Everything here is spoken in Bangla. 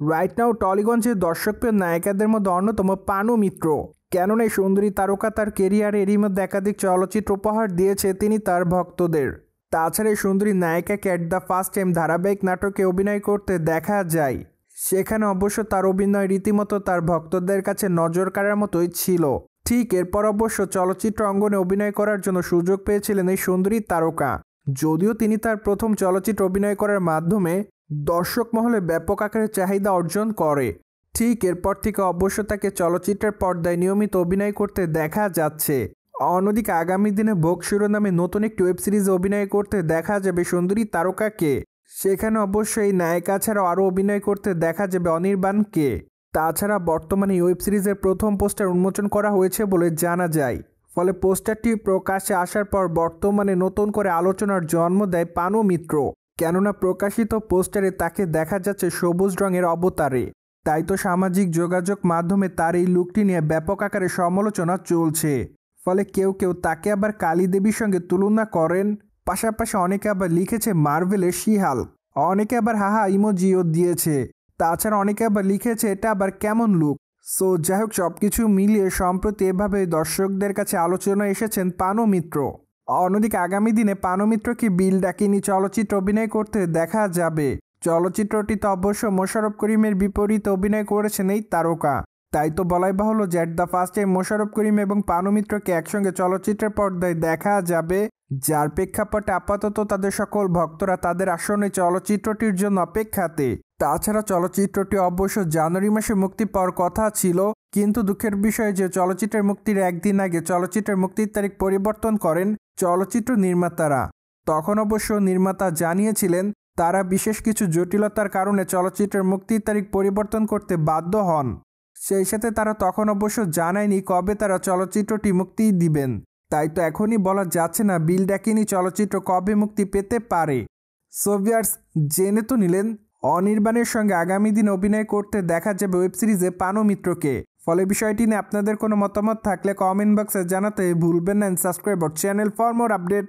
রাইট নাও টলিগঞ্জের দর্শকপ্রিয় নায়িকাদের মধ্যে অন্যতম পানু মিত্র। কেননা এই সুন্দরী তারকা তার কেরিয়ারে এরই মধ্যে একাধিক চলচ্চিত্র উপহার দিয়েছে তিনি তার ভক্তদের। তাছাড়া এই সুন্দরী নায়িকাকে অ্যাট দ্য ফার্স্ট টাইম ধারাবাহিক নাটকে অভিনয় করতে দেখা যায়। সেখানে অবশ্য তার অভিনয় রীতিমতো তার ভক্তদের কাছে নজর কাড়ার মতোই ছিল। ঠিক এরপর অবশ্য চলচ্চিত্র অঙ্গনে অভিনয় করার জন্য সুযোগ পেয়েছিলেন এই সুন্দরী তারকা। যদিও তিনি তার প্রথম চলচ্চিত্র অভিনয় করার মাধ্যমে দর্শক মহলে ব্যাপক আকারে চাহিদা অর্জন করে। ঠিক এরপর থেকে অবশ্য তাকে চলচ্চিত্রের পর্দায় নিয়মিত অভিনয় করতে দেখা যাচ্ছে। অন্যদিকে আগামী দিনে ভোগ শিরোনামে নতুন একটি ওয়েব সিরিজে অভিনয় করতে দেখা যাবে সুন্দরী তারকাকে। সেখানে অবশ্যই এই নায়িকা ছাড়াও আরও অভিনয় করতে দেখা যাবে অনির্বাণকে। তাছাড়া বর্তমানে এই ওয়েব সিরিজের প্রথম পোস্টার উন্মোচন করা হয়েছে বলে জানা যায়। ফলে পোস্টারটি প্রকাশ্যে আসার পর বর্তমানে নতুন করে আলোচনার জন্ম দেয় পানু মিত্র। কেননা প্রকাশিত পোস্টারে তাকে দেখা যাচ্ছে সবুজ রঙের অবতারে। তাই তো সামাজিক যোগাযোগ মাধ্যমে তার এই লুকটি নিয়ে ব্যাপক আকারে সমালোচনা চলছে। ফলে কেউ কেউ তাকে আবার কালী দেবীর সঙ্গে তুলনা করেন। পাশাপাশি অনেকে আবার লিখেছে মার্ভেলের শি-হাল্ক। অনেকে আবার হাহা ইমোজিও দিয়েছে। তাছাড়া অনেকে আবার লিখেছে এটা আবার কেমন লুক। সো যাই হোক, সবকিছু মিলিয়ে সম্প্রতি এভাবে দর্শকদের কাছে আলোচনায় এসেছেন পানু মিত্র। অন্যদিকে আগামী দিনে পানু মিত্রকে বিল ডাকিনী চলচ্চিত্র অভিনয় করতে দেখা যাবে। চলচ্চিত্রটিতে অবশ্য মোশাররফ করিমের বিপরীতে অভিনয় করেছেন এই তারকা। তাই তো বলাই বাহুল্য যে at the first time Mosharraf Karim এবং পানু মিত্রকে একসঙ্গে চলচ্চিত্রের পর্দায় দেখা যাবে। যার প্রেক্ষাপটে আপাতত তাদের সকল ভক্তরা তাদের আসন্ন চলচ্চিত্রটির জন্য অপেক্ষাতে। তাছাড়া চলচ্চিত্রটি অবশ্য জানুয়ারি মাসে মুক্তি পাওয়ার কথা ছিল, কিন্তু দুঃখের বিষয় যে চলচ্চিত্রের মুক্তির একদিন আগে চলচ্চিত্রের মুক্তির তারিখ পরিবর্তন করেন চলচ্চিত্র নির্মাতারা। তখন অবশ্য নির্মাতা জানিয়েছিলেন তারা বিশেষ কিছু জটিলতার কারণে চলচ্চিত্রের মুক্তির তারিখ পরিবর্তন করতে বাধ্য হন। সেই সাথে তারা তখন অবশ্য জানায়নি কবে তারা চলচ্চিত্রটি মুক্তি দিবেন। তাই তো এখনই বলা যাচ্ছে না বিল ডাকিনী চলচ্চিত্র কবে মুক্তি পেতে পারে। সো ভিউয়ার্স, জেনে তো নিলেন অনির্বাণের সঙ্গে আগামী দিন অভিনয় করতে দেখা যাবে ওয়েব সিরিজে পানু মিত্রকে। ফলে বিষয়টি নিয়ে আপনাদের কোনো মতামত থাকলে কমেন্ট বক্সে জানাতে ভুলবেন না। Subscribe our channel for more update.